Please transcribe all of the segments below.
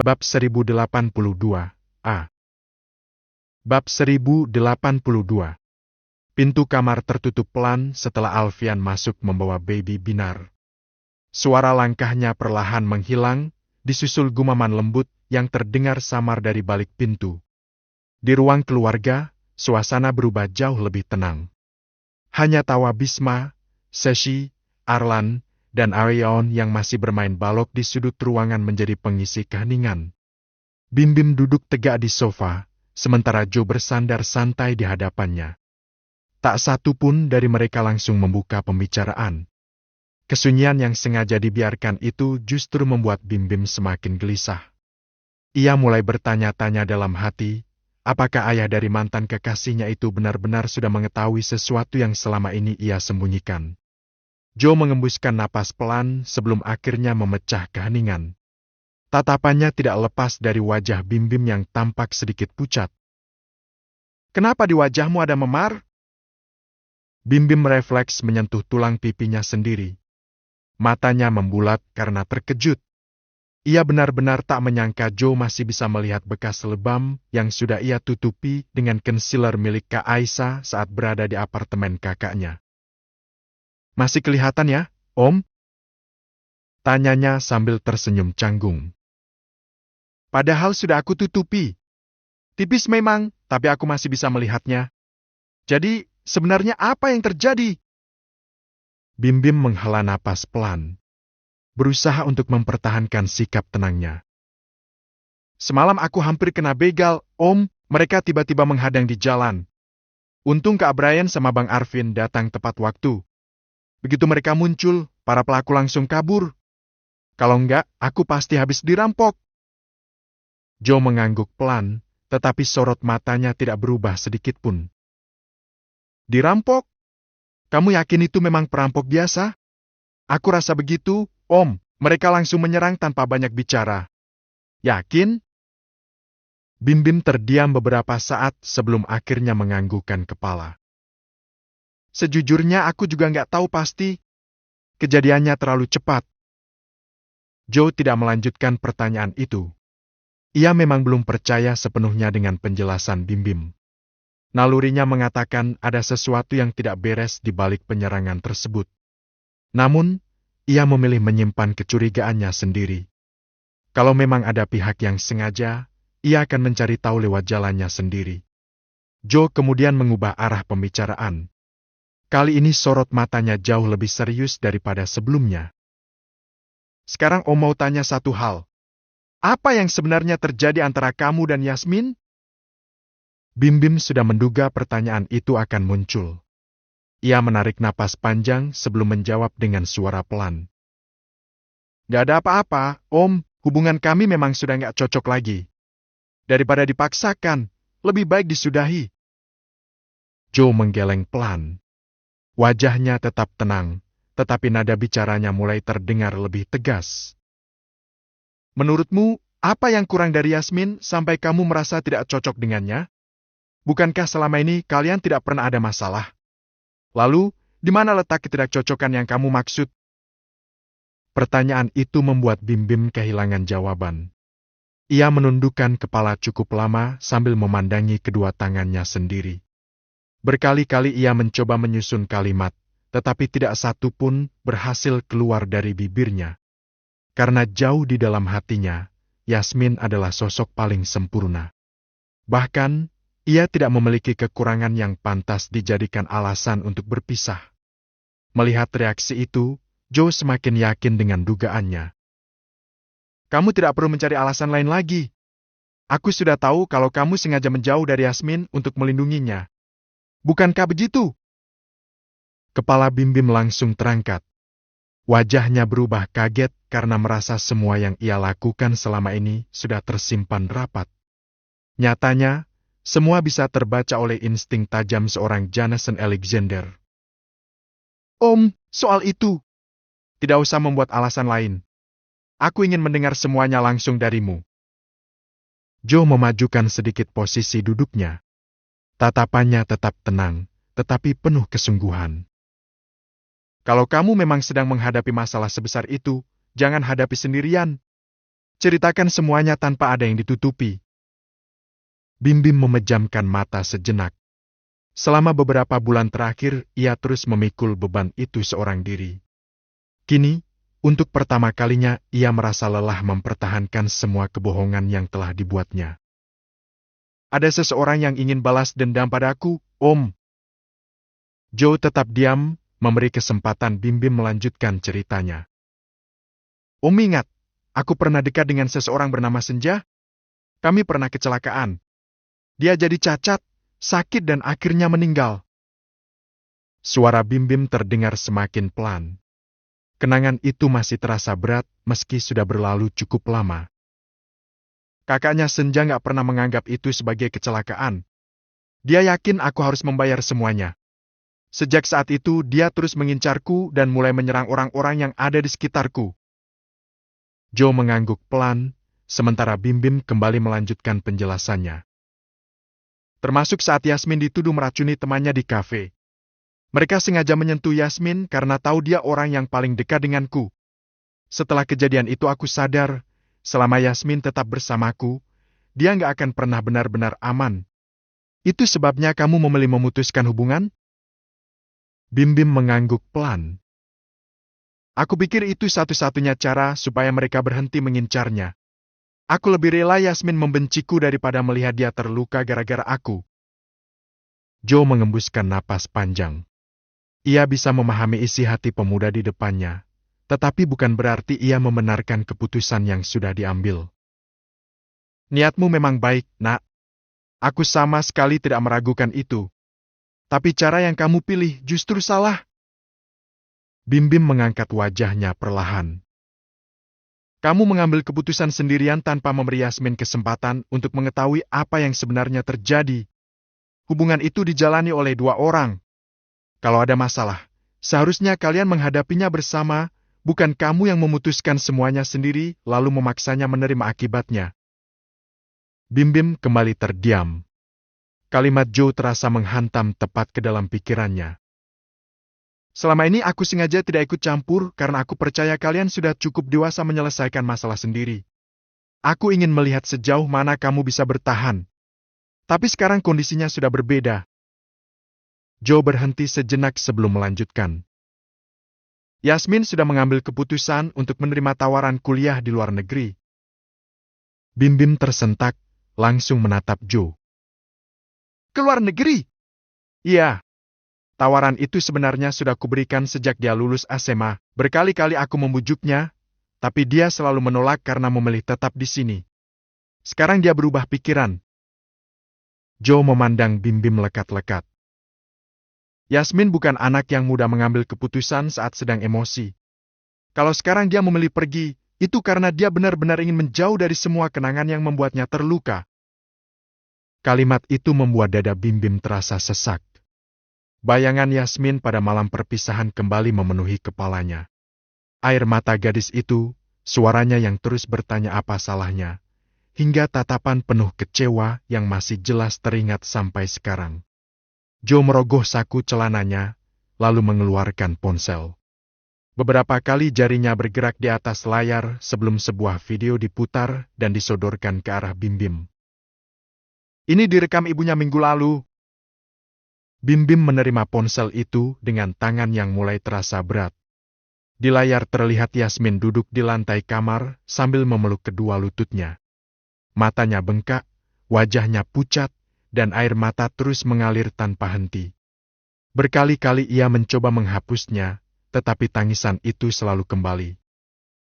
Bab 1082 A. Bab 1082. Pintu kamar tertutup pelan setelah Alfian masuk membawa baby Binar. Suara langkahnya perlahan menghilang, disusul gumaman lembut yang terdengar samar dari balik pintu. Di ruang keluarga, suasana berubah jauh lebih tenang. Hanya tawa Bisma, Seshi, Arlan, dan Arion yang masih bermain balok di sudut ruangan menjadi pengisi keheningan. Bim Bim duduk tegak di sofa, sementara Joe bersandar santai di hadapannya. Tak satu pun dari mereka langsung membuka pembicaraan. Kesunyian yang sengaja dibiarkan itu justru membuat Bim Bim semakin gelisah. Ia mulai bertanya-tanya dalam hati, apakah ayah dari mantan kekasihnya itu benar-benar sudah mengetahui sesuatu yang selama ini ia sembunyikan. Joe mengembuskan napas pelan sebelum akhirnya memecah keheningan. Tatapannya tidak lepas dari wajah Bim Bim yang tampak sedikit pucat. "Kenapa di wajahmu ada memar?" Bim Bim refleks menyentuh tulang pipinya sendiri. Matanya membulat karena terkejut. Ia benar-benar tak menyangka Joe masih bisa melihat bekas lebam yang sudah ia tutupi dengan concealer milik Kak Aisyah saat berada di apartemen kakaknya. "Masih kelihatan ya, Om?" tanyanya sambil tersenyum canggung. "Padahal sudah aku tutupi. Tipis memang, tapi aku masih bisa melihatnya. Jadi, sebenarnya apa yang terjadi?" Bim Bim menghela napas pelan, berusaha untuk mempertahankan sikap tenangnya. "Semalam aku hampir kena begal, Om. Mereka tiba-tiba menghadang di jalan. Untung Kak Brian sama Bang Arvin datang tepat waktu. Begitu mereka muncul, para pelaku langsung kabur. Kalau enggak, aku pasti habis dirampok." Joe mengangguk pelan, tetapi sorot matanya tidak berubah sedikit pun. "Dirampok? Kamu yakin itu memang perampok biasa?" "Aku rasa begitu, Om. Mereka langsung menyerang tanpa banyak bicara." "Yakin?" Bim Bim terdiam beberapa saat sebelum akhirnya menganggukkan kepala. "Sejujurnya aku juga nggak tahu pasti. Kejadiannya terlalu cepat." Joe tidak melanjutkan pertanyaan itu. Ia memang belum percaya sepenuhnya dengan penjelasan Bim Bim. Nalurinya mengatakan ada sesuatu yang tidak beres di balik penyerangan tersebut. Namun, ia memilih menyimpan kecurigaannya sendiri. Kalau memang ada pihak yang sengaja, ia akan mencari tahu lewat jalannya sendiri. Joe kemudian mengubah arah pembicaraan. Kali ini sorot matanya jauh lebih serius daripada sebelumnya. "Sekarang Om mau tanya satu hal. Apa yang sebenarnya terjadi antara kamu dan Yasmin?" Bim Bim sudah menduga pertanyaan itu akan muncul. Ia menarik napas panjang sebelum menjawab dengan suara pelan. "Gak ada apa-apa, Om. Hubungan kami memang sudah gak cocok lagi. Daripada dipaksakan, lebih baik disudahi." Joe menggeleng pelan. Wajahnya tetap tenang, tetapi nada bicaranya mulai terdengar lebih tegas. "Menurutmu, apa yang kurang dari Yasmin sampai kamu merasa tidak cocok dengannya? Bukankah selama ini kalian tidak pernah ada masalah? Lalu, di mana letak ketidakcocokan yang kamu maksud?" Pertanyaan itu membuat Bim Bim kehilangan jawaban. Ia menundukkan kepala cukup lama sambil memandangi kedua tangannya sendiri. Berkali-kali ia mencoba menyusun kalimat, tetapi tidak satu pun berhasil keluar dari bibirnya. Karena jauh di dalam hatinya, Yasmin adalah sosok paling sempurna. Bahkan, ia tidak memiliki kekurangan yang pantas dijadikan alasan untuk berpisah. Melihat reaksi itu, Joe semakin yakin dengan dugaannya. "Kamu tidak perlu mencari alasan lain lagi. Aku sudah tahu kalau kamu sengaja menjauh dari Yasmin untuk melindunginya. Bukankah begitu?" Kepala Bim Bim langsung terangkat. Wajahnya berubah kaget karena merasa semua yang ia lakukan selama ini sudah tersimpan rapat. Nyatanya, semua bisa terbaca oleh insting tajam seorang Jason Alexander. "Om, soal itu. Tidak usah membuat alasan lain. Aku ingin mendengar semuanya langsung darimu." Joe memajukan sedikit posisi duduknya. Tatapannya tetap tenang, tetapi penuh kesungguhan. "Kalau kamu memang sedang menghadapi masalah sebesar itu, jangan hadapi sendirian. Ceritakan semuanya tanpa ada yang ditutupi. Bim Bim memejamkan mata sejenak. Selama beberapa bulan terakhir, ia terus memikul beban itu seorang diri. Kini, untuk pertama kalinya, ia merasa lelah mempertahankan semua kebohongan yang telah dibuatnya. Ada seseorang yang ingin balas dendam padaku, Om. Joe tetap diam, memberi kesempatan Bim Bim melanjutkan ceritanya. Om ingat, aku pernah dekat dengan seseorang bernama Senja. Kami pernah kecelakaan. Dia jadi cacat, sakit dan akhirnya meninggal. Suara Bim Bim terdengar semakin pelan. Kenangan itu masih terasa berat meski sudah berlalu cukup lama. Kakaknya Senja nggak pernah menganggap itu sebagai kecelakaan. Dia yakin aku harus membayar semuanya. Sejak saat itu dia terus mengincarku dan mulai menyerang orang-orang yang ada di sekitarku. Joe mengangguk pelan, sementara Bim Bim kembali melanjutkan penjelasannya. Termasuk saat Yasmin dituduh meracuni temannya di kafe. Mereka sengaja menyentuh Yasmin karena tahu dia orang yang paling dekat denganku. Setelah kejadian itu aku sadar, selama Yasmin tetap bersamaku, dia nggak akan pernah benar-benar aman. Itu sebabnya kamu memilih memutuskan hubungan? Bim Bim mengangguk pelan. Aku pikir itu satu-satunya cara supaya mereka berhenti mengincarnya. Aku lebih rela Yasmin membenciku daripada melihat dia terluka gara-gara aku. Joe mengembuskan napas panjang. Ia bisa memahami isi hati pemuda di depannya, tetapi bukan berarti ia membenarkan keputusan yang sudah diambil. Niatmu memang baik, Nak. Aku sama sekali tidak meragukan itu. Tapi cara yang kamu pilih justru salah. Bim Bim mengangkat wajahnya perlahan. Kamu mengambil keputusan sendirian tanpa memberi Yasmin kesempatan untuk mengetahui apa yang sebenarnya terjadi. Hubungan itu dijalani oleh dua orang. Kalau ada masalah, seharusnya kalian menghadapinya bersama, bukan kamu yang memutuskan semuanya sendiri lalu memaksanya menerima akibatnya. Bim Bim kembali terdiam. Kalimat Joe terasa menghantam tepat ke dalam pikirannya. Selama ini aku sengaja tidak ikut campur karena aku percaya kalian sudah cukup dewasa menyelesaikan masalah sendiri. Aku ingin melihat sejauh mana kamu bisa bertahan. Tapi sekarang kondisinya sudah berbeda. Joe berhenti sejenak sebelum melanjutkan. Yasmin sudah mengambil keputusan untuk menerima tawaran kuliah di luar negeri. Bim Bim tersentak, langsung menatap Joe. Ke luar negeri? Iya. Tawaran itu sebenarnya sudah kuberikan sejak dia lulus SMA. Berkali-kali aku membujuknya, tapi dia selalu menolak karena memilih tetap di sini. Sekarang dia berubah pikiran. Joe memandang Bim Bim lekat-lekat. Yasmin bukan anak yang mudah mengambil keputusan saat sedang emosi. Kalau sekarang dia memilih pergi, itu karena dia benar-benar ingin menjauh dari semua kenangan yang membuatnya terluka. Kalimat itu membuat dada Bim Bim terasa sesak. Bayangan Yasmin pada malam perpisahan kembali memenuhi kepalanya. Air mata gadis itu, suaranya yang terus bertanya apa salahnya, hingga tatapan penuh kecewa yang masih jelas teringat sampai sekarang. Joe merogoh saku celananya, lalu mengeluarkan ponsel. Beberapa kali jarinya bergerak di atas layar sebelum sebuah video diputar dan disodorkan ke arah Bim Bim. Ini direkam ibunya minggu lalu. Bim Bim menerima ponsel itu dengan tangan yang mulai terasa berat. Di layar terlihat Yasmin duduk di lantai kamar sambil memeluk kedua lututnya. Matanya bengkak, wajahnya pucat, dan air mata terus mengalir tanpa henti. Berkali-kali ia mencoba menghapusnya, tetapi tangisan itu selalu kembali.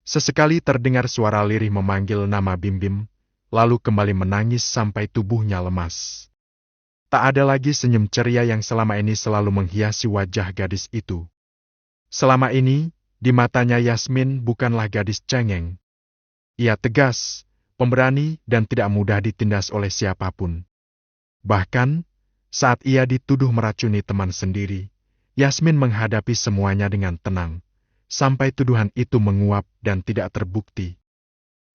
Sesekali terdengar suara lirih memanggil nama Bim Bim, lalu kembali menangis sampai tubuhnya lemas. Tak ada lagi senyum ceria yang selama ini selalu menghiasi wajah gadis itu. Selama ini, di matanya Yasmin bukanlah gadis cengeng. Ia tegas, pemberani, dan tidak mudah ditindas oleh siapapun. Bahkan, saat ia dituduh meracuni teman sendiri, Yasmin menghadapi semuanya dengan tenang, sampai tuduhan itu menguap dan tidak terbukti.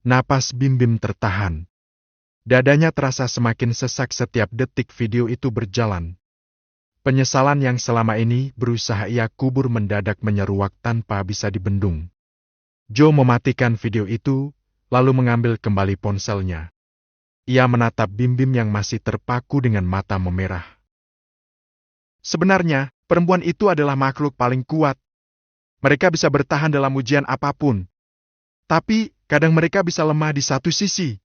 Napas Bim Bim tertahan. Dadanya terasa semakin sesak setiap detik video itu berjalan. Penyesalan yang selama ini berusaha ia kubur mendadak menyeruak tanpa bisa dibendung. Joe mematikan video itu, lalu mengambil kembali ponselnya. Ia menatap Bim-Bim yang masih terpaku dengan mata memerah. Sebenarnya, perempuan itu adalah makhluk paling kuat. Mereka bisa bertahan dalam ujian apapun. Tapi, kadang mereka bisa lemah di satu sisi.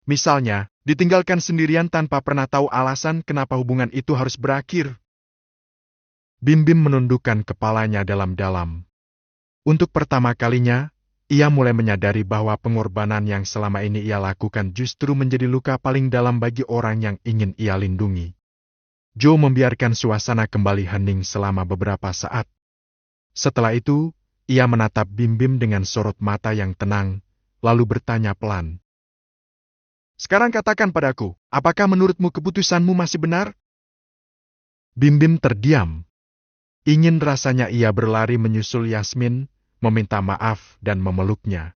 Misalnya, ditinggalkan sendirian tanpa pernah tahu alasan kenapa hubungan itu harus berakhir. Bim-Bim menundukkan kepalanya dalam-dalam. Untuk pertama kalinya, ia mulai menyadari bahwa pengorbanan yang selama ini ia lakukan justru menjadi luka paling dalam bagi orang yang ingin ia lindungi. Joe membiarkan suasana kembali hening selama beberapa saat. Setelah itu, ia menatap Bim-Bim dengan sorot mata yang tenang, lalu bertanya pelan. "Sekarang katakan padaku, apakah menurutmu keputusanmu masih benar?" Bim-Bim terdiam. Ingin rasanya ia berlari menyusul Yasmin, meminta maaf dan memeluknya.